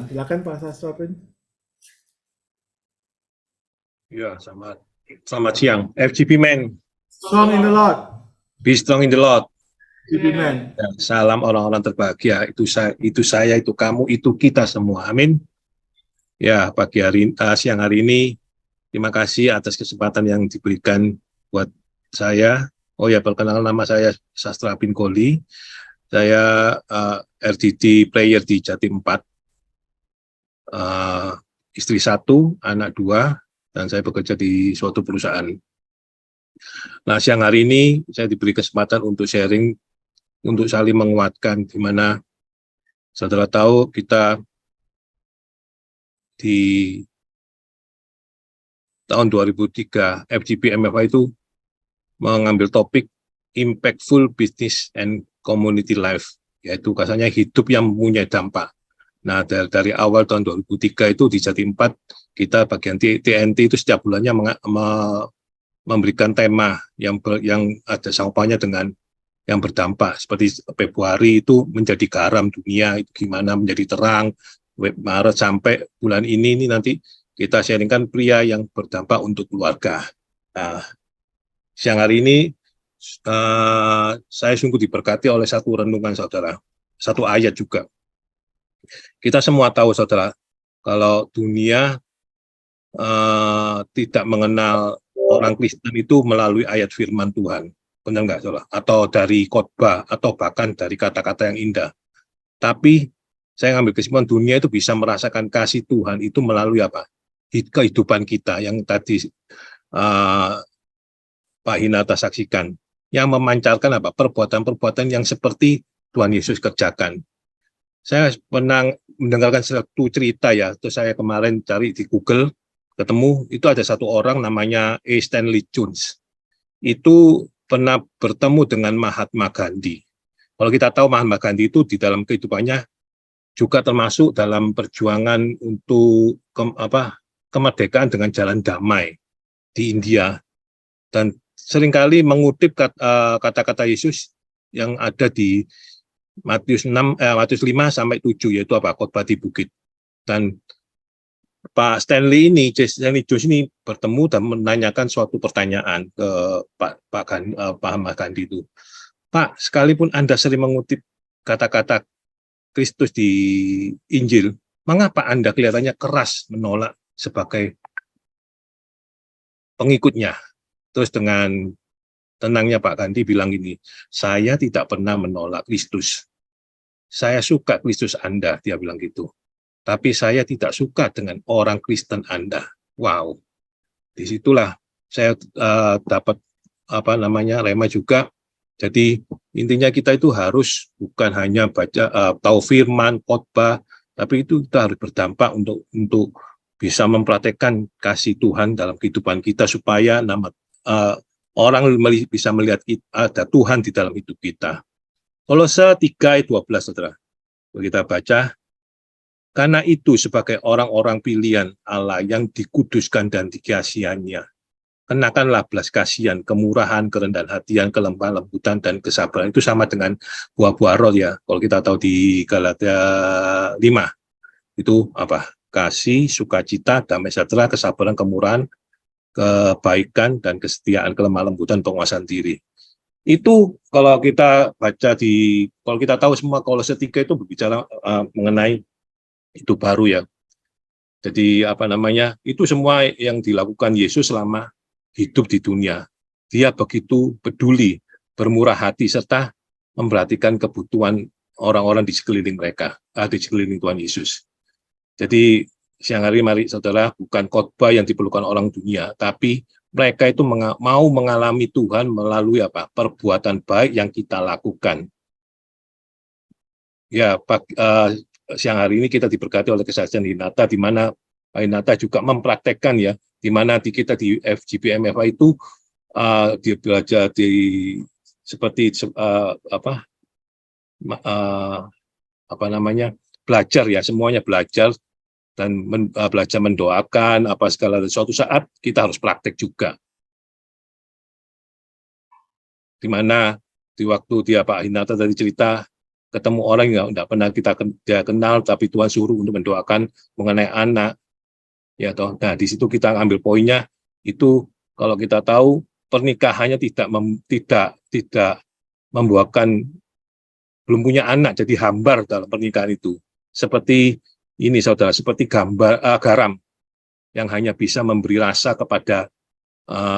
Silakan Pak Sastropin. Ya, selamat siang. FGP Man, Strong in the Lord, be strong in the Lord. FGP Man. Ya, salam orang-orang terbahagia. Itu kamu, itu kita semua. Amin. Ya, siang hari ini, terima kasih atas kesempatan yang diberikan buat saya. Oh ya, perkenalan, nama saya Sastra Bin Koli. Saya RDD player di Jatim 4. Istri 1, anak 2, dan saya bekerja di suatu perusahaan. Nah, siang hari ini saya diberi kesempatan untuk sharing, untuk saling menguatkan, di mana saudara tahu kita di tahun 2003 FGP MFA itu mengambil topik Impactful Business and Community Life, yaitu kasarnya hidup yang mempunyai dampak. Nah, dari awal tahun 2003 itu di Jatim 4, kita bagian TNT itu setiap bulannya memberikan tema yang ada sangkutannya dengan yang berdampak. Seperti Februari itu menjadi garam dunia, itu gimana menjadi terang. Maret sampai bulan ini nanti kita sharingkan pria yang berdampak untuk keluarga. Nah, siang hari ini saya sungguh diberkati oleh satu renungan saudara, satu ayat juga. Kita semua tahu saudara, kalau dunia tidak mengenal orang Kristen itu melalui ayat firman Tuhan, benar nggak saudara? Atau dari khotbah, atau bahkan dari kata-kata yang indah. Tapi saya ngambil kesimpulan dunia itu bisa merasakan kasih Tuhan itu melalui apa? Kehidupan kita yang tadi Pak Hinata saksikan, yang memancarkan apa? Perbuatan-perbuatan yang seperti Tuhan Yesus kerjakan. Saya pernah mendengarkan satu cerita ya, terus saya kemarin cari di Google, ketemu itu ada satu orang namanya A. Stanley Jones. Itu pernah bertemu dengan Mahatma Gandhi. Kalau kita tahu Mahatma Gandhi itu di dalam kehidupannya juga termasuk dalam perjuangan untuk kemerdekaan dengan jalan damai di India, dan seringkali mengutip kata-kata Yesus yang ada di Matius 5 sampai 7, yaitu apa? Khotbah di bukit. Dan Pak Stanley Jones ini bertemu dan menanyakan suatu pertanyaan ke Pak Ahmad Gandhi itu. Pak, sekalipun Anda sering mengutip kata-kata Kristus di Injil, mengapa Anda kelihatannya keras menolak sebagai pengikutnya? Terus dengan tenangnya Pak Gandhi bilang gini, saya tidak pernah menolak Kristus. Saya suka Kristus Anda, dia bilang gitu. Tapi saya tidak suka dengan orang Kristen Anda. Wow, disitulah saya dapat rema juga. Jadi intinya kita itu harus bukan hanya baca tahu firman, khotbah, tapi itu kita harus berdampak untuk bisa mempraktekkan kasih Tuhan dalam kehidupan kita supaya orang bisa melihat ada Tuhan di dalam hidup kita. Kolose 3 ayat 12, saudara. Kita baca, karena itu sebagai orang-orang pilihan Allah yang dikuduskan dan dikasihannya, kenakanlah belas kasihan, kemurahan, kerendahan hatian, kelemah lembutan, dan kesabaran. Itu sama dengan buah-buah roh ya. Kalau kita tahu di Galatia 5, itu apa? Kasih, sukacita, damai sejahtera, kesabaran, kemurahan, kebaikan, dan kesetiaan, kelemah lembutan, penguasaan diri. Itu kalau kita baca kalau kita tahu semua Kolose 3 itu berbicara mengenai hidup baru ya. Jadi itu semua yang dilakukan Yesus selama hidup di dunia. Dia begitu peduli, bermurah hati, serta memperhatikan kebutuhan orang-orang di sekeliling mereka, di sekeliling Tuhan Yesus. Jadi siang hari mari saudara, bukan khotbah yang diperlukan orang dunia, tapi mereka itu mau mengalami Tuhan melalui perbuatan baik yang kita lakukan. Ya, siang hari ini kita diberkati oleh kesaksian Hinata, di mana Pak Hinata juga mempraktekkan ya, di mana kita di FGP MFA itu dia belajar belajar ya, semuanya belajar dan belajar mendoakan segala. Suatu saat kita harus praktek juga, di mana di waktu dia Pak Hinata tadi cerita ketemu orang yang tidak pernah dia kenal, tapi Tuhan suruh untuk mendoakan mengenai anak, ya toh. Nah, di situ kita ambil poinnya itu, kalau kita tahu pernikahannya tidak membuahkan, belum punya anak, jadi hambar dalam pernikahan itu. Seperti ini saudara, seperti garam yang hanya bisa memberi rasa kepada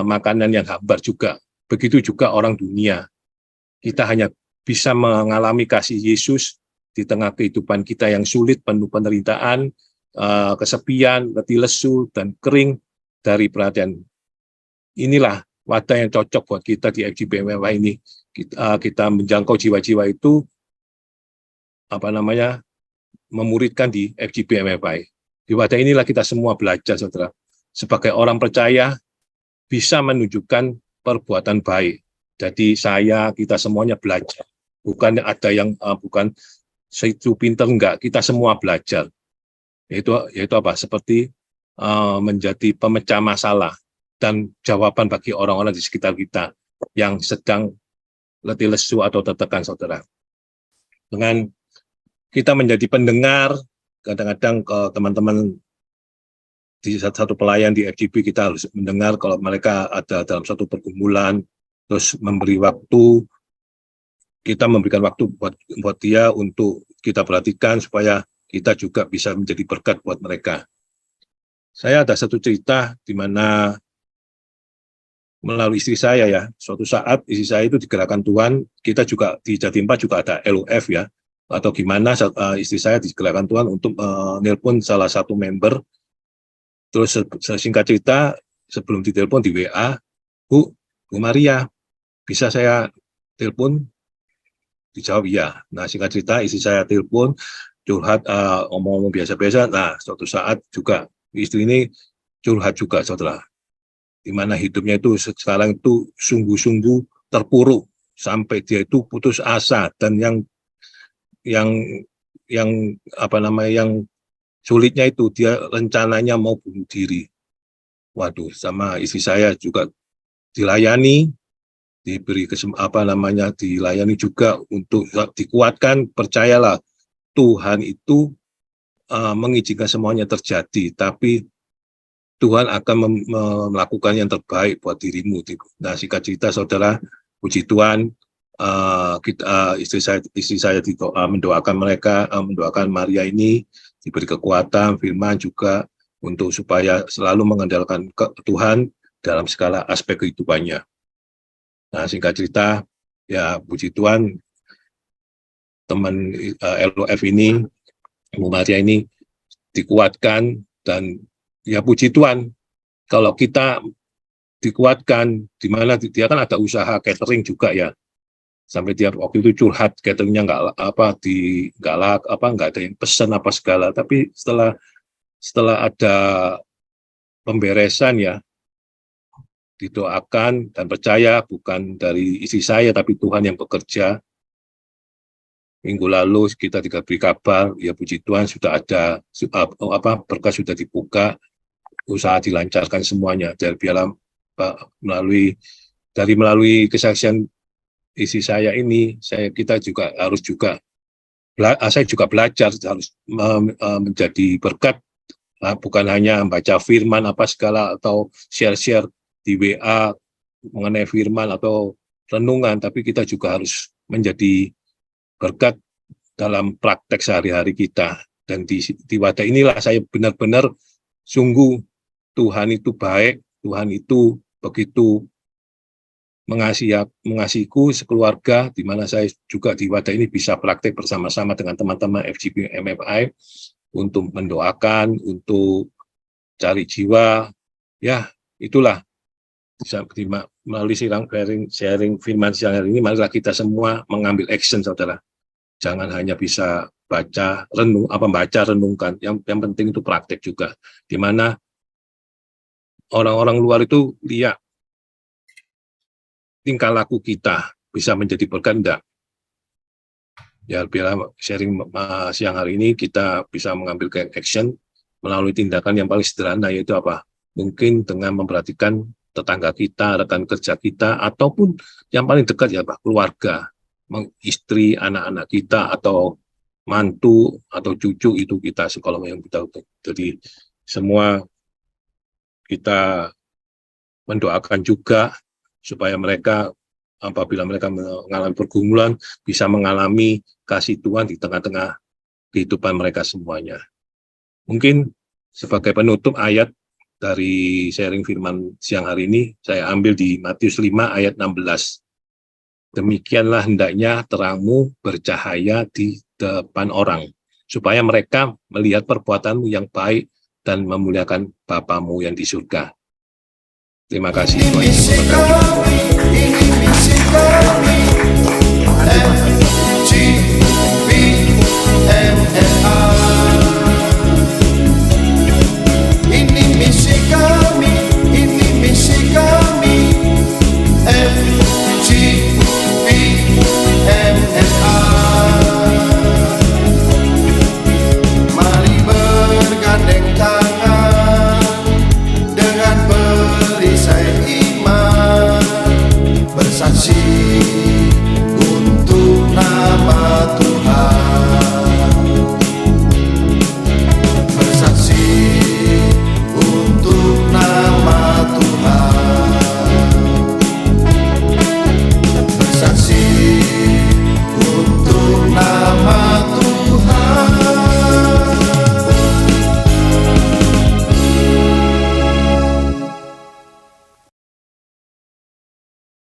makanan yang hambar juga. Begitu juga orang dunia. Kita hanya bisa mengalami kasih Yesus di tengah kehidupan kita yang sulit, penuh penderitaan, kesepian, letih lesu, dan kering dari perhatian. Inilah wadah yang cocok buat kita di FGP MMA ini. Kita menjangkau jiwa-jiwa itu, memuridkan di FGP MFI. Di wadah inilah kita semua belajar, saudara. Sebagai orang percaya, bisa menunjukkan perbuatan baik. Jadi kita semuanya belajar. Bukan ada yang, bukan itu pinter, enggak. Kita semua belajar. Yaitu apa? Seperti menjadi pemecah masalah dan jawaban bagi orang-orang di sekitar kita yang sedang letih lesu atau tertekan, saudara. Dengan kita menjadi pendengar, kadang-kadang ke teman-teman di satu pelayan di FGP, kita harus mendengar kalau mereka ada dalam satu pergumulan, terus memberi waktu, kita memberikan waktu buat dia untuk kita perhatikan supaya kita juga bisa menjadi berkat buat mereka. Saya ada satu cerita di mana melalui istri saya, ya, suatu saat istri saya itu digerakkan Tuhan. Kita juga di Jatim 4 juga ada LOF, ya, atau gimana, istri saya digerakkan Tuhan untuk nelpon salah satu member. Terus singkat cerita, sebelum ditelepon di WA, Bu Maria, bisa saya telepon? Dijawab iya. Nah, singkat cerita, istri saya telepon, curhat, omong-omong biasa-biasa. Nah, suatu saat juga istri ini curhat juga, saudara, di mana hidupnya itu sekarang itu sungguh-sungguh terpuruk sampai dia itu putus asa, dan yang sulitnya itu dia rencananya mau bunuh diri. Waduh, sama istri saya juga dilayani, diberi dilayani juga untuk dikuatkan. Percayalah, Tuhan itu mengizinkan semuanya terjadi, tapi Tuhan akan melakukan yang terbaik buat dirimu. Nah, singkat cerita, saudara, puji Tuhan, istri saya mendoakan mereka, mendoakan Maria ini diberi kekuatan, firman juga untuk supaya selalu mengandalkan Tuhan dalam segala aspek kehidupannya. Nah, singkat cerita, ya, puji Tuhan, teman LOF ini, Bu Maria ini dikuatkan, dan ya puji Tuhan, kalau kita dikuatkan, di mana dia kan ada usaha catering juga, ya, sampai dia waktu itu curhat cateringnya nggak ada yang pesan apa segala, tapi setelah ada pemberesan, ya, didoakan dan percaya bukan dari istri saya tapi Tuhan yang bekerja. Minggu lalu kita diberi kabar, ya puji Tuhan, sudah ada berkas sudah dibuka, usaha dilancarkan semuanya. Dari melalui kesaksian istri saya ini, saya juga belajar harus menjadi berkat, bukan hanya membaca firman apa segala atau share di WA mengenai firman atau renungan, tapi kita juga harus menjadi berkat dalam praktek sehari-hari kita. Dan di wadah inilah saya benar-benar sungguh Tuhan itu baik, Tuhan itu begitu mengasihiku sekeluarga, di mana saya juga di wadah ini bisa praktek bersama-sama dengan teman-teman FGP MFI untuk mendoakan, untuk cari jiwa, ya, itulah bisa melalui sharing firman siang hari ini. Marilah kita semua mengambil action, saudara. Jangan hanya bisa baca renungkan. Yang penting itu praktek juga, di mana orang-orang luar itu lihat tingkah laku kita bisa menjadi berkat enggak. Ya, biar sharing siang hari ini kita bisa mengambil action melalui tindakan yang paling sederhana, yaitu apa? Mungkin dengan memperhatikan tetangga kita, rekan kerja kita, ataupun yang paling dekat, ya, Pak, keluarga. istri, anak-anak kita, atau mantu, atau cucu itu kita sekolah yang kita. Jadi semua kita mendoakan juga supaya mereka apabila mereka mengalami pergumulan bisa mengalami kasih Tuhan di tengah-tengah kehidupan mereka semuanya. Mungkin sebagai penutup ayat dari sharing firman siang hari ini, saya ambil di Matius 5 ayat 16. Demikianlah hendaknya terangmu bercahaya di depan orang, supaya mereka melihat perbuatanmu yang baik dan memuliakan Bapamu yang di surga. Terima kasih. Tuhan Yesus memberkati.